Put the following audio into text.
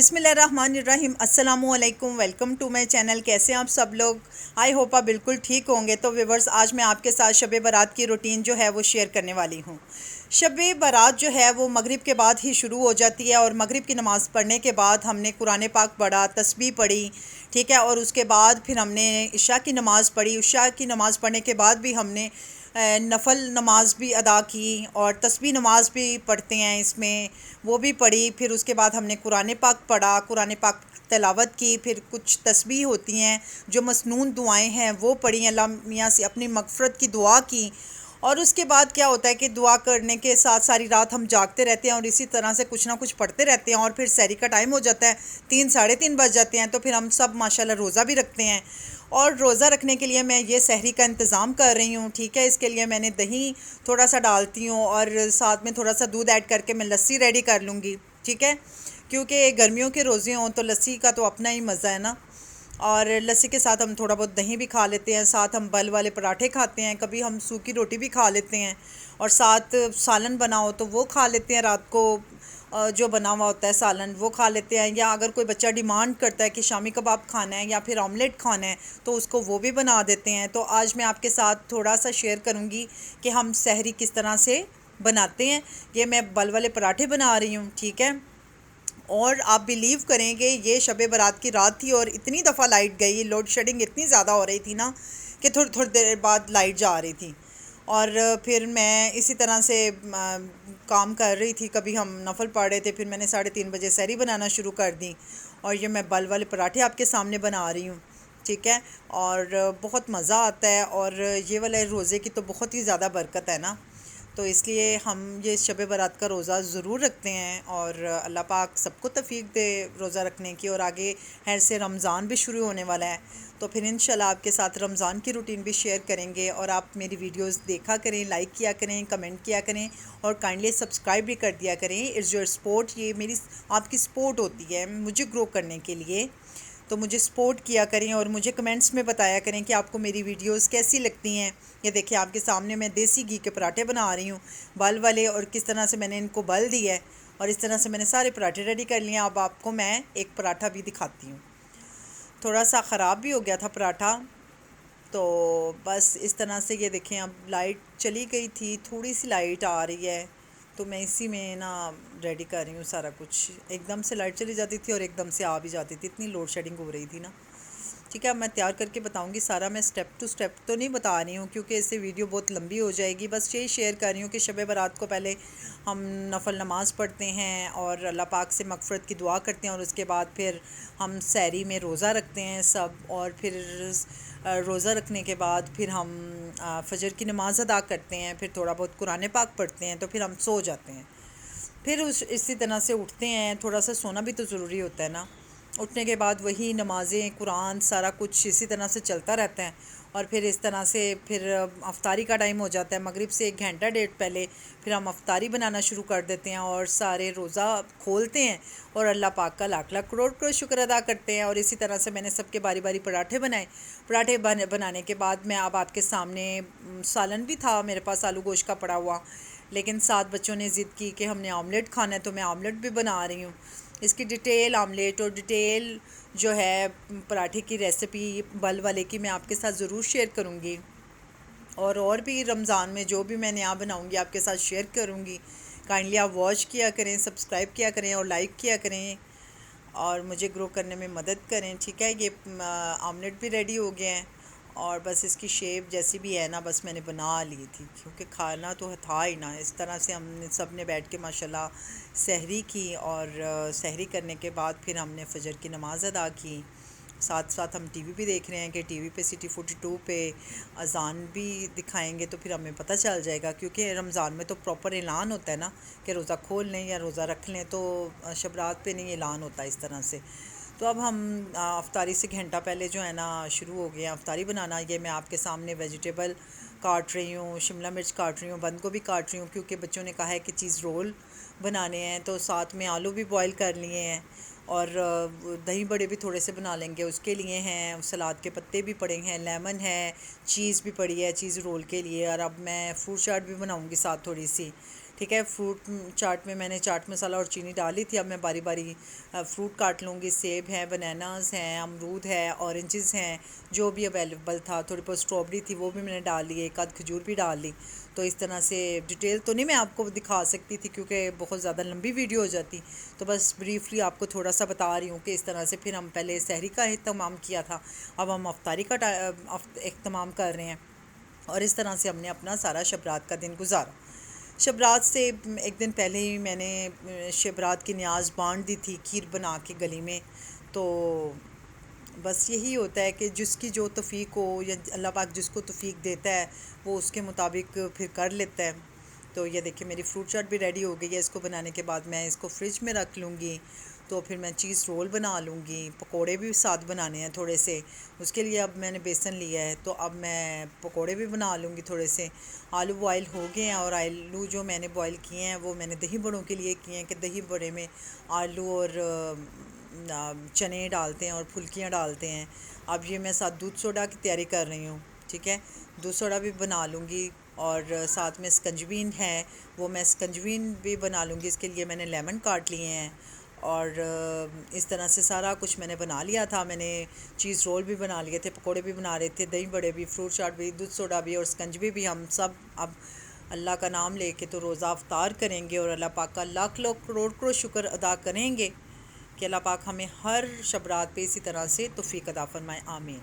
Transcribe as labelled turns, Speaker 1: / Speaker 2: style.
Speaker 1: بسم اللہ الرحمن الرحیم۔ السلام علیکم، ویلکم ٹو مائی چینل۔ کیسے ہیں آپ سب لوگ؟ آئی ہوپ آپ بالکل ٹھیک ہوں گے۔ تو ویورز، آج میں آپ کے ساتھ شب برات کی روٹین جو ہے وہ شیئر کرنے والی ہوں۔ شب برات جو ہے وہ مغرب کے بعد ہی شروع ہو جاتی ہے، اور مغرب کی نماز پڑھنے کے بعد ہم نے قرآن پاک پڑھا، تسبیح پڑھی، ٹھیک ہے، اور اس کے بعد پھر ہم نے عشاء کی نماز پڑھی۔ عشاء کی نماز پڑھنے کے بعد بھی ہم نے نفل نماز بھی ادا کی، اور تسبیح نماز بھی پڑھتے ہیں اس میں، وہ بھی پڑھی۔ پھر اس کے بعد ہم نے قرآن پاک پڑھا، قرآن پاک تلاوت کی، پھر کچھ تسبیح ہوتی ہیں جو مسنون دعائیں ہیں وہ پڑھی، اللہ میاں سے اپنی مغفرت کی دعا کی۔ اور اس کے بعد کیا ہوتا ہے کہ دعا کرنے کے ساتھ ساری رات ہم جاگتے رہتے ہیں، اور اسی طرح سے کچھ نہ کچھ پڑھتے رہتے ہیں، اور پھر سحری کا ٹائم ہو جاتا ہے، 3 ساڑھے 3 بج جاتے ہیں، تو پھر ہم سب ماشاءاللہ روزہ بھی رکھتے ہیں۔ اور روزہ رکھنے کے لیے میں یہ سحری کا انتظام کر رہی ہوں، ٹھیک ہے۔ اس کے لیے میں نے دہی تھوڑا سا ڈالتی ہوں، اور ساتھ میں تھوڑا سا دودھ ایڈ کر کے میں لسی ریڈی کر لوں گی، ٹھیک ہے، کیونکہ گرمیوں کے روزے ہوں تو لسی کا تو اپنا ہی مزہ ہے نا۔ اور لسی کے ساتھ ہم تھوڑا بہت دہی بھی کھا لیتے ہیں، ساتھ ہم بل والے پراٹھے کھاتے ہیں، کبھی ہم سوکھی روٹی بھی کھا لیتے ہیں، اور ساتھ سالن بنا ہو تو وہ کھا لیتے ہیں، رات کو جو بنا ہوا ہوتا ہے سالن وہ کھا لیتے ہیں، یا اگر کوئی بچہ ڈیمانڈ کرتا ہے کہ شامی کباب کھانا ہے یا پھر آملیٹ کھانا ہے تو اس کو وہ بھی بنا دیتے ہیں۔ تو آج میں آپ کے ساتھ تھوڑا سا شیئر کروں گی کہ ہم سحری کس طرح سے بناتے ہیں۔ یہ میں بل والے پراٹھے بنا رہی ہوں، ٹھیک ہے۔ اور آپ بلیو کریں گے، یہ شب برات کی رات تھی اور اتنی دفعہ لائٹ گئی، لوڈ شیڈنگ اتنی زیادہ ہو رہی تھی نا کہ تھوڑی دیر بعد لائٹ جا رہی تھی، اور پھر میں اسی طرح سے کام کر رہی تھی، کبھی ہم نفل پڑھ رہے تھے، پھر میں نے 3:30 بجے سحری بنانا شروع کر دی، اور یہ میں بل والے پراٹھے آپ کے سامنے بنا رہی ہوں، ٹھیک ہے۔ اور بہت مزہ آتا ہے، اور یہ والے روزے کی تو بہت ہی زیادہ برکت ہے نا، تو اس لیے ہم یہ شب برات کا روزہ ضرور رکھتے ہیں، اور اللہ پاک سب کو توفیق دے روزہ رکھنے کی۔ اور آگے خیر سے رمضان بھی شروع ہونے والا ہے، تو پھر انشاءاللہ آپ کے ساتھ رمضان کی روٹین بھی شیئر کریں گے، اور آپ میری ویڈیوز دیکھا کریں، لائک کیا کریں، کمنٹ کیا کریں، اور کائنڈلی سبسکرائب بھی کر دیا کریں۔ اٹس یور سپورٹ، یہ میری آپ کی سپورٹ ہوتی ہے مجھے گرو کرنے کے لیے، تو مجھے سپورٹ کیا کریں، اور مجھے کمنٹس میں بتایا کریں کہ آپ کو میری ویڈیوز کیسی لگتی ہیں۔ یہ دیکھیں آپ کے سامنے میں دیسی گھی کے پراٹھے بنا رہی ہوں، بل والے، اور کس طرح سے میں نے ان کو بل دی ہے، اور اس طرح سے میں نے سارے پراٹھے ریڈی کر لیے ہیں۔ اب آپ کو میں ایک پراٹھا بھی دکھاتی ہوں، تھوڑا سا خراب بھی ہو گیا تھا پراٹھا، تو بس اس طرح سے یہ دیکھیں اب لائٹ چلی گئی تھی، تھوڑی سی لائٹ آ رہی ہے، تو میں اسی میں نا ریڈی کر رہی ہوں سارا کچھ۔ ایک دم سے لائٹ چلی جاتی تھی اور ایک دم سے آ بھی جاتی تھی، اتنی لوڈ شیڈنگ ہو رہی تھی نا، ٹھیک ہے۔ اب میں تیار کر کے بتاؤں گی سارا، میں سٹیپ ٹو سٹیپ تو نہیں بتا رہی ہوں کیونکہ اس سے ویڈیو بہت لمبی ہو جائے گی، بس یہی شیئر کر رہی ہوں کہ شب برات کو پہلے ہم نفل نماز پڑھتے ہیں، اور اللہ پاک سے مغفرت کی دعا کرتے ہیں، اور اس کے بعد پھر ہم سحری میں روزہ رکھتے ہیں سب، اور پھر روزہ رکھنے کے بعد پھر ہم فجر کی نماز ادا کرتے ہیں، پھر تھوڑا بہت قرآن پاک پڑھتے ہیں، تو پھر ہم سو جاتے ہیں، پھر اسی طرح سے اٹھتے ہیں، تھوڑا سا سونا بھی تو ضروری ہوتا ہے نا۔ اٹھنے کے بعد وہی نمازیں، قرآن، سارا کچھ اسی طرح سے چلتا رہتا ہے، اور پھر اس طرح سے پھر افطاری کا ٹائم ہو جاتا ہے، مغرب سے 1 گھنٹہ 1.5 پہلے پھر ہم افطاری بنانا شروع کر دیتے ہیں، اور سارے روزہ کھولتے ہیں، اور اللہ پاک کا لاکھ لاکھ کروڑ کروڑ شکر ادا کرتے ہیں۔ اور اسی طرح سے میں نے سب کے باری باری پراٹھے بنائے، پراٹھے بنانے کے بعد میں اب آپ کے سامنے سالن بھی تھا میرے پاس آلو گوشت کا پڑا ہوا، لیکن 7 بچوں نے ضد کی کہ ہم نے آملیٹ کھانا ہے، تو میں آملیٹ بھی بنا رہی ہوں۔ اس کی ڈیٹیل آملیٹ اور ڈیٹیل جو ہے پراٹھے کی ریسیپی بل والے کی میں آپ کے ساتھ ضرور شیئر کروں گی، اور بھی رمضان میں جو بھی میں نیا بناؤں گی آپ کے ساتھ شیئر کروں گی۔ کائنڈلی آپ واچ کیا کریں، سبسکرائب کیا کریں، اور لائک کیا کریں، اور مجھے گرو کرنے میں مدد کریں، ٹھیک ہے۔ یہ آملیٹ بھی ریڈی ہو گیا ہے، اور بس اس کی شیپ جیسی بھی ہے نا بس میں نے بنا لی تھی، کیونکہ کھانا تو تھا ہی نا۔ اس طرح سے ہم نے سب نے بیٹھ کے ماشاءاللہ سحری کی، اور سحری کرنے کے بعد پھر ہم نے فجر کی نماز ادا کی، ساتھ ساتھ ہم ٹی وی بھی دیکھ رہے ہیں کہ ٹی وی پہ سٹی 42 پہ اذان بھی دکھائیں گے، تو پھر ہمیں پتہ چل جائے گا، کیونکہ رمضان میں تو پراپر اعلان ہوتا ہے نا کہ روزہ کھول لیں یا روزہ رکھ لیں، تو شب رات پہ نہیں اعلان ہوتا اس طرح سے۔ تو اب ہم افطاری سے گھنٹہ پہلے جو ہے نا شروع ہو گئے ہیں افطاری بنانا۔ یہ میں آپ کے سامنے ویجیٹیبل کاٹ رہی ہوں، شملہ مرچ کاٹ رہی ہوں، بند گوبھی کاٹ رہی ہوں، کیونکہ بچوں نے کہا ہے کہ چیز رول بنانے ہیں، تو ساتھ میں آلو بھی بوائل کر لیے ہیں، اور دہی بڑے بھی تھوڑے سے بنا لیں گے اس کے لیے ہیں، سلاد کے پتے بھی پڑے ہیں، لیمن ہے، چیز بھی پڑی ہے چیز رول کے لیے، اور اب میں فروٹ چاٹ بھی بناؤں گی ساتھ تھوڑی سی، ٹھیک ہے، فروٹ چاٹ میں نے چاٹ مسالہ اور چینی ڈالی تھی. اب میں باری باری فروٹ کاٹ لوں گی. سیب ہیں، بناناز ہیں، امرود ہے، اورنجز ہیں، جو بھی اویلیبل تھا. تھوڑی بہت اسٹرابری تھی وہ بھی میں نے ڈال لی، ایک آدھ کھجور بھی ڈال لی. تو اس طرح سے ڈیٹیل تو نہیں میں آپ کو دکھا سکتی تھی کیونکہ بہت زیادہ لمبی ویڈیو ہو جاتی، تو بس بریفلی آپ کو تھوڑا سا بتا رہی ہوں کہ اس طرح سے پھر ہم پہلے سحری کا اہتمام کیا تھا، اب ہم افطاری کا اہتمام کر رہے ہیں. اور اس طرح سے ہم نے اپنا سارا شب رات کا دن گزارا. شب رات سے ایک دن پہلے ہی میں نے شب رات کی نیاز بانٹ دی تھی کھیر بنا کے گلی میں. تو بس یہی ہوتا ہے کہ جس کی جو توفیق ہو یا اللہ پاک جس کو توفیق دیتا ہے وہ اس کے مطابق پھر کر لیتا ہے. تو یہ دیکھیں میری فروٹ چاٹ بھی ریڈی ہو گئی ہے. اس کو بنانے کے بعد میں اس کو فریج میں رکھ لوں گی. تو پھر میں چیز رول بنا لوں گی. پکوڑے بھی ساتھ بنانے ہیں تھوڑے سے، اس کے لیے اب میں نے بیسن لیا ہے تو اب میں پکوڑے بھی بنا لوں گی تھوڑے سے. آلو بوائل ہو گئے ہیں، اور آلو جو میں نے بوائل کیے ہیں وہ میں نے دہی بڑوں کے لیے کیے ہیں کہ دہی بڑے میں آلو اور چنے ڈالتے ہیں اور پھلکیاں ڈالتے ہیں. اب یہ میں ساتھ دودھ سوڈا کی تیاری کر رہی ہوں. ٹھیک ہے، دودھ سوڈا بھی بنا لوں گی، اور ساتھ میں سکنجبین ہے وہ میں سکنجبین بھی بنا لوں گی. اس کے لیے میں نے لیمن کاٹ لیے ہیں، اور اس طرح سے سارا کچھ میں نے بنا لیا تھا. میں نے چیز رول بھی بنا لیے تھے، پکوڑے بھی بنا رہے تھے، دہی بڑے بھی، فروٹ چاٹ بھی، دودھ سوڈا بھی، اور سکنجبی بھی. ہم سب اب اللہ کا نام لے کے تو روزہ افطار کریں گے، اور اللہ پاک کا لاکھ لاکھ کروڑ کروڑ شکر ادا کریں گے کہ اللہ پاک ہمیں ہر شب رات پہ اسی طرح سے توفیق عطا فرمائے. آمین.